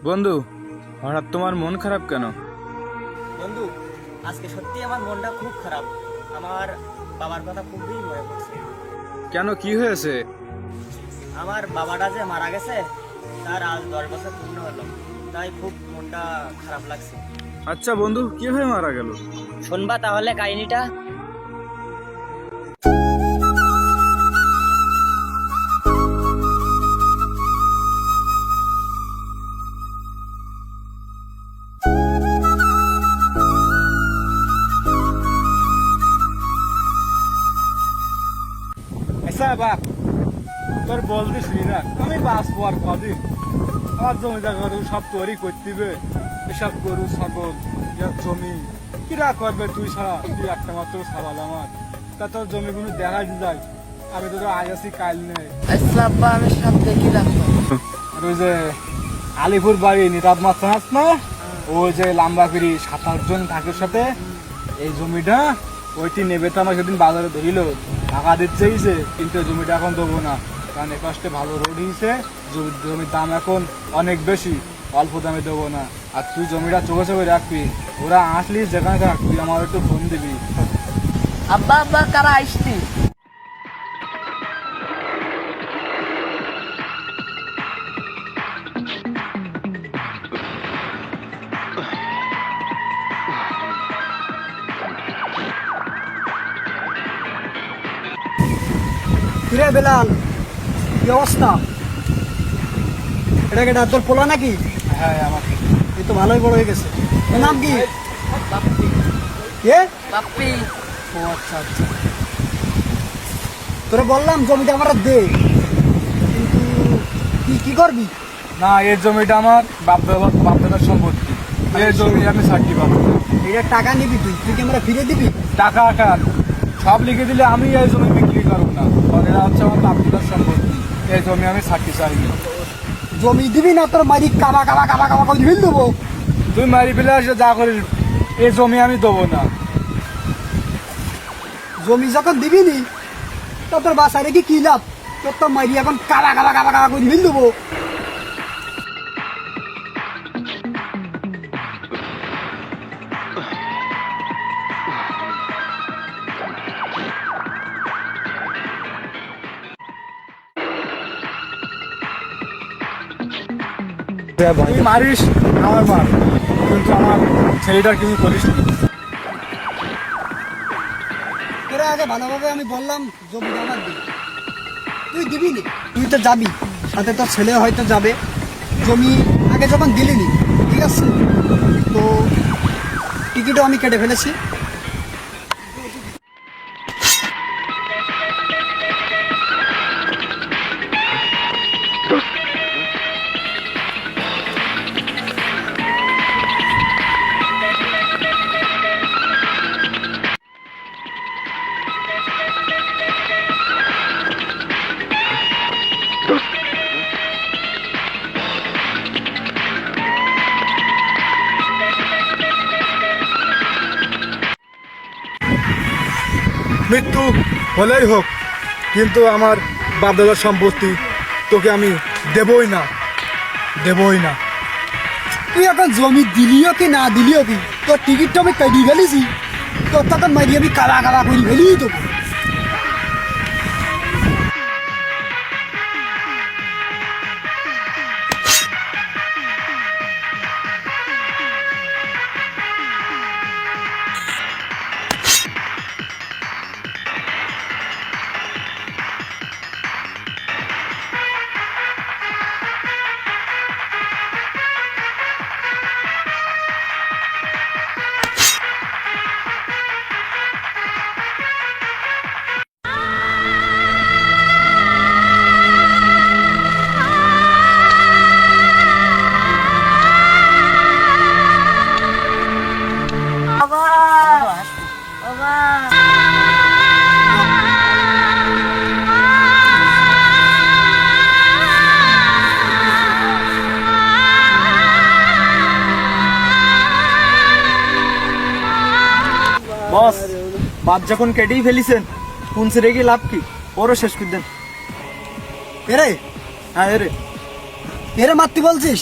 বন্ধু, হঠাৎ তোমার মন খারাপ কেন? বন্ধু, আজকে সত্যি আমার মনটা খুব খারাপ। আমার বাবার কথা খুবই মনে পড়ছে। কেন, কি হয়েছে? আমার বাবাটা যে মারা গেছে, তার আজ 10 বছর পূর্ণ হলো, তাই খুব মনটা খারাপ লাগছে। আচ্ছা বন্ধু, কিভাবে মারা গেল? শুনবা তাহলে কাহিনীটা। আচ্ছা বাপ, তোর বলতে শুনি না, আমি বাঁচবো আর কদিন? আমার জমি জায়গা সব তৈরি করতে দিবে, এসব গরু ছাগল জমি কিরা করবে? তুই ছাড়া, তুই একটা মাত্র ছাড়াল আমার, তা তোর জমিগুলো দেখা যায়। আমি তো আজ আছি কাল নেই। আচ্ছা আব্বা, আমি সব দেখি রাখবো। আর ওই যে আলিপুর বাড়ি নিতাব মাছ না, ওই যে লাম্বা ফিরি 7-8 জন থাকে সাথে, এই জমিটা ওইটি নেবে। তো আমার সেদিন বাজারে ধরিল, টাকা দিচ্ছেইছে, কিন্তু জমিটা এখন দেবো না, কারণ এপাশে ভালো রোড হয়েছে, জমির দাম এখন অনেক বেশি, অল্প দামে দেবো না। আর তুই জমিটা চোখে চোখে রাখবি, ওরা আসলি যেখানে থাক, তুই আমার একটু ফোন দিবি। আব্বা আব্বা, কারা আসতি? কিরে বেলাল, কি অবস্থা? এটা কেটা তোর পোলা নাকি? হ্যাঁ আমার। এই তো ভালোই বড় হয়ে গেছে। এর নাম কি? বাপ্পি। কে? বাপ্পি। ও আচ্ছা আচ্ছা, তোরে বললাম জমিটা আমার দে, কিন্তু তুই কি করবি? না, এই জমিটা আমার বাপদাদার সম্পত্তি, এই জমি আমি সাক্ষী পাবো। এটা টাকা নিবি তুই, তুই কি আমরা ফিরে দিবি? টাকা আকার সব লিখে দিলে আমি এই জমি বিক্রি করবো না, কারণ এটা হচ্ছে আমার বাপদাদার সম্পত্তি, এই জমি আমি সাক্ষী চাই। জমি দিবি না তোর মারি কাবা কাবা কাবা কাবা করে ফেল দেবো। তুই মারি ফেলে আসে যা করিস, এই জমি আমি দেবো না। জমি যখন দিবি নি, তো তোর বাসায় রেখে কি লাভ? তোর তো মারি এখন কাবা কাবা কাবা কাবা করে ফেল দেবো। তুই মারিস আমার মার, কিন্তু আমার ছেলেটার কিছু করিস না। তোরা আগে ভালোভাবে আমি বললাম জমিটা আমার দিবি, তুই দিবি নি, তুই তো যাবি, সাথে তোর ছেলে হয়তো যাবে। জমি আগে যখন দিলি নি, ঠিক আছে, তো টিকিটও আমি কেটে ফেলেছি। মৃত্যু হলেই হোক, কিন্তু আমার বাপদাদার সম্পত্তি তোকে আমি দেবই না, দেবই না। তুই এখন জমি দিলিও কি না দিলিও কি, তোর টিকিটটা আমি কেটে ফেলেছি, তোর তখন মারি আমি কালা কালা করে ফেলিয়ে দেবো। বাবা বাবা, বস, বাদ যখন কেটেই ফেলিছেন, পুনছে রেখে লাভ কি? ওরও শেষ করে দেন। এরে হ্যাঁ এরে। এরে মারতে বলছিস?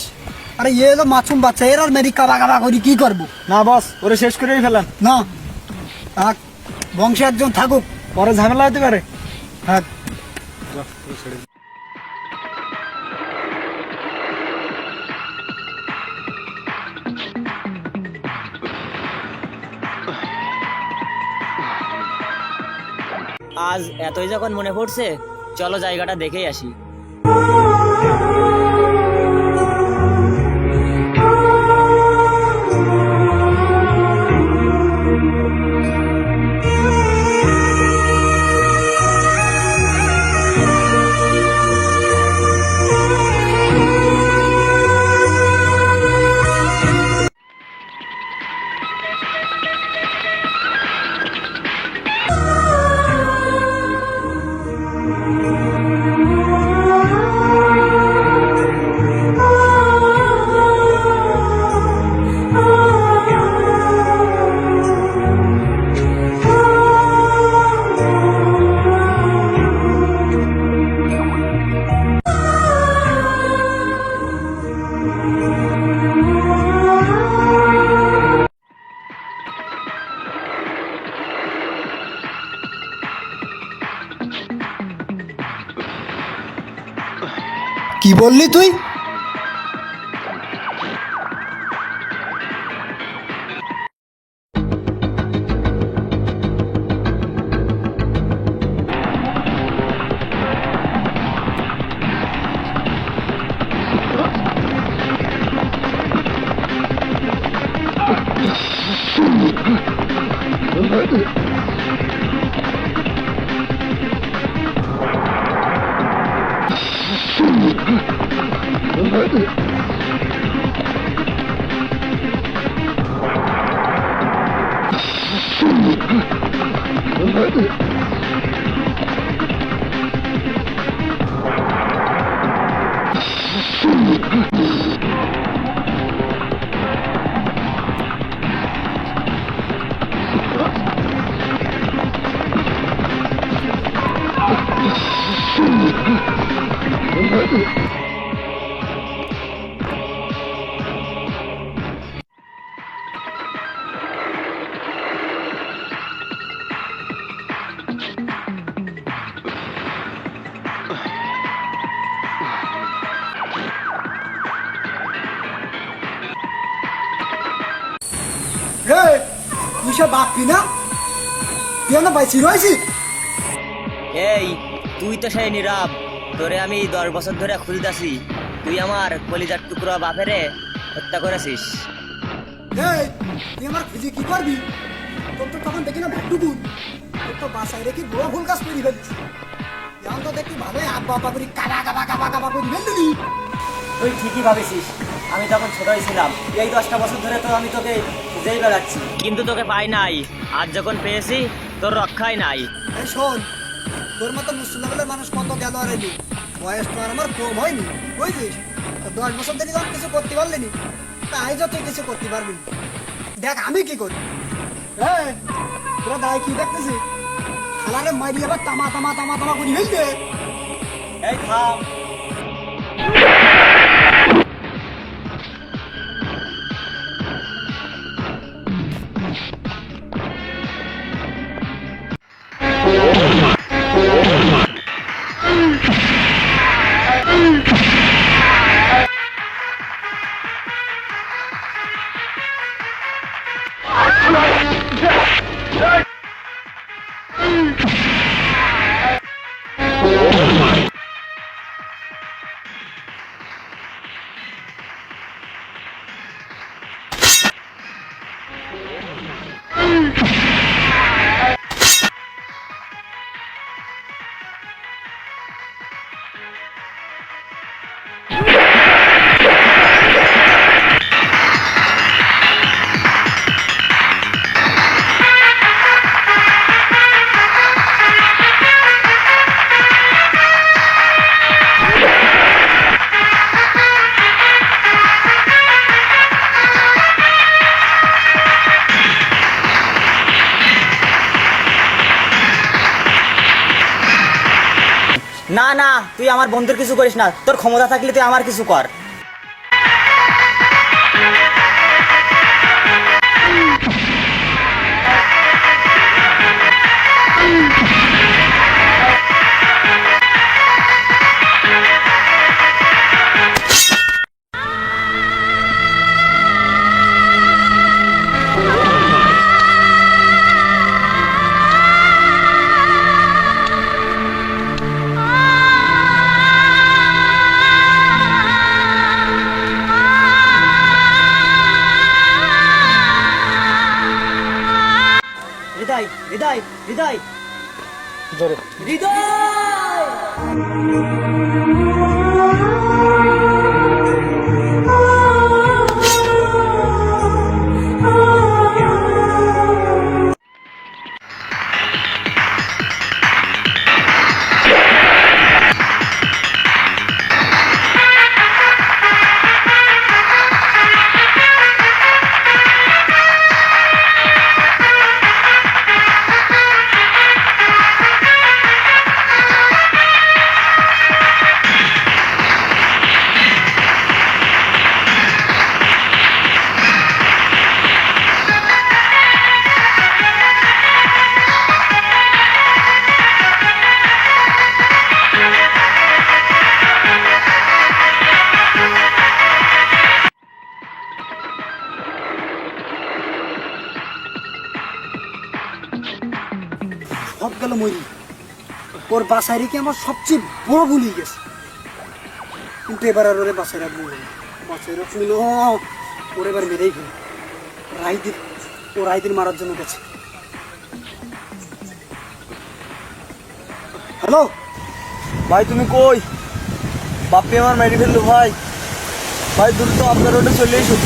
আরে এ হলো মাছুম বাচ্চা, এর আর মেরি কাবা কাবা করি কি করবো? না বস, ওরে শেষ করেই ফেলেন। না থাক, বংশে একজন থাকুক, পরে ঝামেলা হতে পারে। থাক। আজ এতই যখন মনে পড়ছে, চলো জায়গাটা দেখেই আসি। কি বললি তুই? রে তুই সে বাপি না? তুই না বাইছি রয়েছি? এই, তুই তো সেই নীরব, তোরে আমি 10 বছর ধরে খুঁজতেছি। তুই আমার কলিজার টুকরা বাপেরে হত্যা করেছিস। এই তুই আমার খুঁজে কি করবি? তোর তো তখন দেখি না ভ্যাটুকুন, তোর তো বাসায় রেখে বড় ভুল কাজ করে ফেলছি। এখন তো দেখি ভালোই আব্বা আব্বা করি কাবা কাবা কাবা কাবা করে ফেললি। তুই ঠিকই ভাবেছিস, আমি তখন ছোটই ছিলাম। এই 10টা বছর ধরে তো আমি তোকে খুঁজেই বেড়াচ্ছি, কিন্তু তোকে পাই নাই। আজ যখন পেয়েছি, তোর রক্ষাই নাই। এই শোন, তোর মতো মুসলিমের মানুষ কত গেল আর এলি, বয়স তো আর আমার কম হয়নি, বুঝছিস? 10 বছর ধরে যখন কিছু করতে পারলিনি, তাই যত কিছু করতে পারবি না। দেখ আমি কি করি। এই তোরা দায় কি দেখতেছি? খালারে মারি আবার তামা তামা তামা তামা করি ফেলতে। এই থাম। না না, তুই আমার বন্ধুর কিছু করিস না। তোর ক্ষমতা থাকলে তুই আমার কিছু কর। হৃদয় হৃদয় হৃদয় জোরে। হৃদয়। সব গেল মরি, ওর বাসায় রেখে আমার সবচেয়ে বড় ভুল হয়ে গেছে। কিন্তু এবার আর ওরে বাসায় রাখবো না, বাসায় রাখবো না, ওর এবার মেরেই ফেল। রাইদির মারার জন্য গেছে। হ্যালো ভাই, তুমি কই? বাপ্পি আমার মেরে ফেললো ভাই। ভাই দ্রুত আপনার রোডে চলে এসো।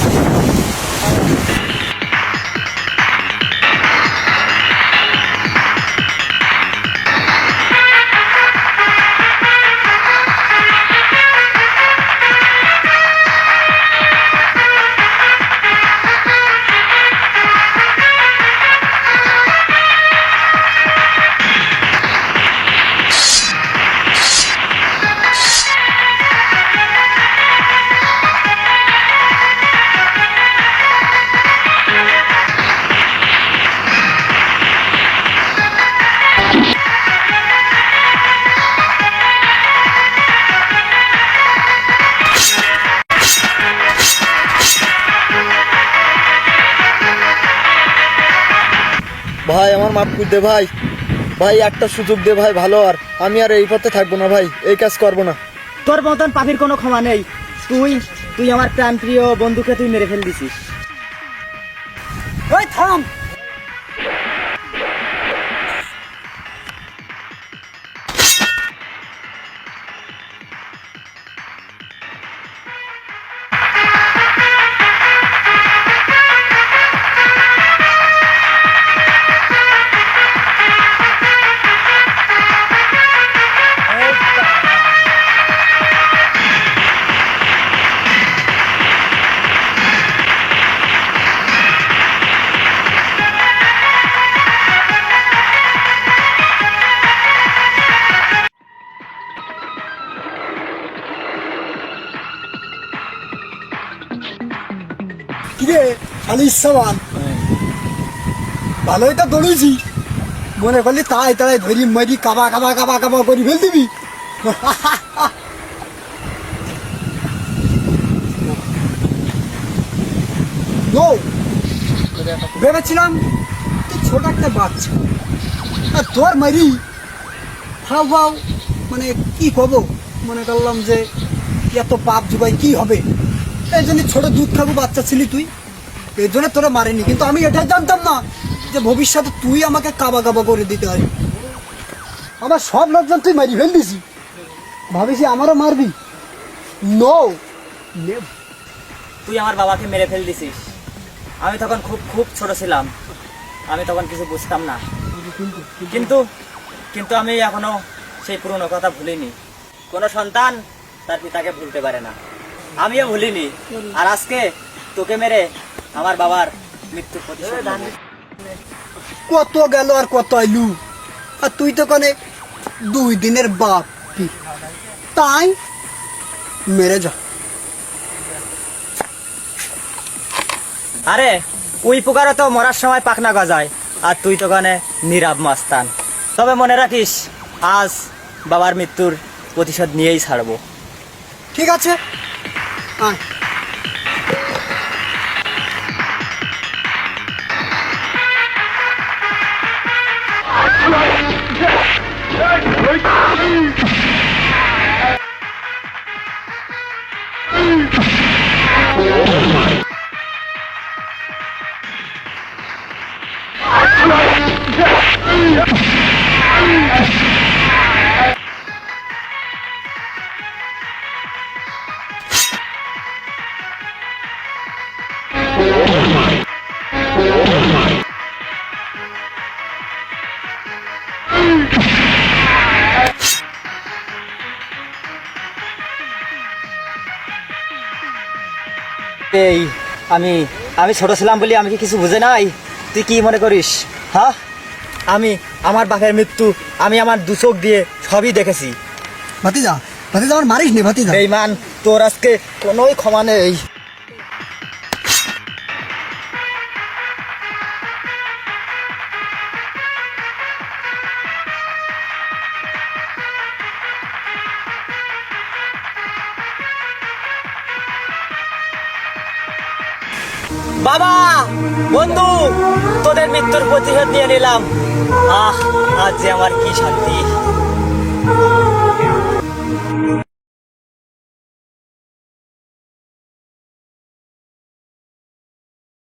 ভাই আমার মাফ করে দে ভাই। ভাই একটা সুযোগ দে ভাই, ভালো আর আমি আর এই পথে থাকবো না ভাই, এই কাজ করবো না। তোর মতন পাপির কোনো ক্ষমা নেই। তুই আমার প্রাণ প্রিয় বন্ধুকে তুই মেরে ফেল দিছিস। ওই থাম, কিরে আলিস সামান, ভালোই তো দৌড়েছি, মনে করলি তাই তাই ধরি মারি কাবা কাবা কাবা কাবা করে ফেল দিবি। নো, ভেবেছিলাম তুই ছোট একটা বাচ্চা, আর তোর মারি ফাও ফাও, মানে কি কব, মনে করলাম যে এত পাপ জুগাই কি হবে, এই জন্য ছোট দুধ খাবো বাচ্চা ছিলি তুই, এই জন্য তোরা মারেনি। কিন্তু আমি এটাই জানতাম না যে ভবিষ্যতে তুই আমাকে কাবা কাবা করে দিতে হয়। আমার সব লোকজন তুই মারি ফেল দিছি, ভাবিছি আমারও মারবি। নো, তুই আমার বাবাকে মেরে ফেল দিছিস। আমি তখন খুব খুব ছোট ছিলাম, আমি তখন কিছু বুঝতাম না। কিন্তু কিন্তু আমি এখনো সেই পুরনো কথা ভুলিনি। কোনো সন্তান তার পিতাকে ভুলতে পারে না, আমিও ভুলিনি। আর আজকে তোকে মেরে আমার বাবার মৃত্যুর প্রতিশোধ নেব। কত গেল আর কত আইলু, আর তুই তো কানে 2 দিনের বাপ, তাই মেরে যা। আরে ওই পোকারও তো মরার সময় পাখনা গজায়, আর তুই তো কানে নীরব মাস্তান। তবে মনে রাখিস, আজ বাবার মৃত্যুর প্রতিশোধ নিয়েই ছাড়বো। ঠিক আছে, আয়। এই আমি আমি ছোট ছিলাম বলি আমি কি কিছু বুঝে নাই? তুই কি মনে করিস? হ্যাঁ, আমি আমার বাপের মৃত্যু আমি আমার দু চোখ দিয়ে সবই দেখেছি। ভাতিজা ভাতিজা আমার মারিস নি ভাতিজা। বেঈমান, তোর আজকে কোনোই ক্ষমা নেই। বাবা, বন্ধু, তোদের মৃত্যুর প্রতিশোধ নিয়ে নিলাম। আজ যে আমার কি শান্তি।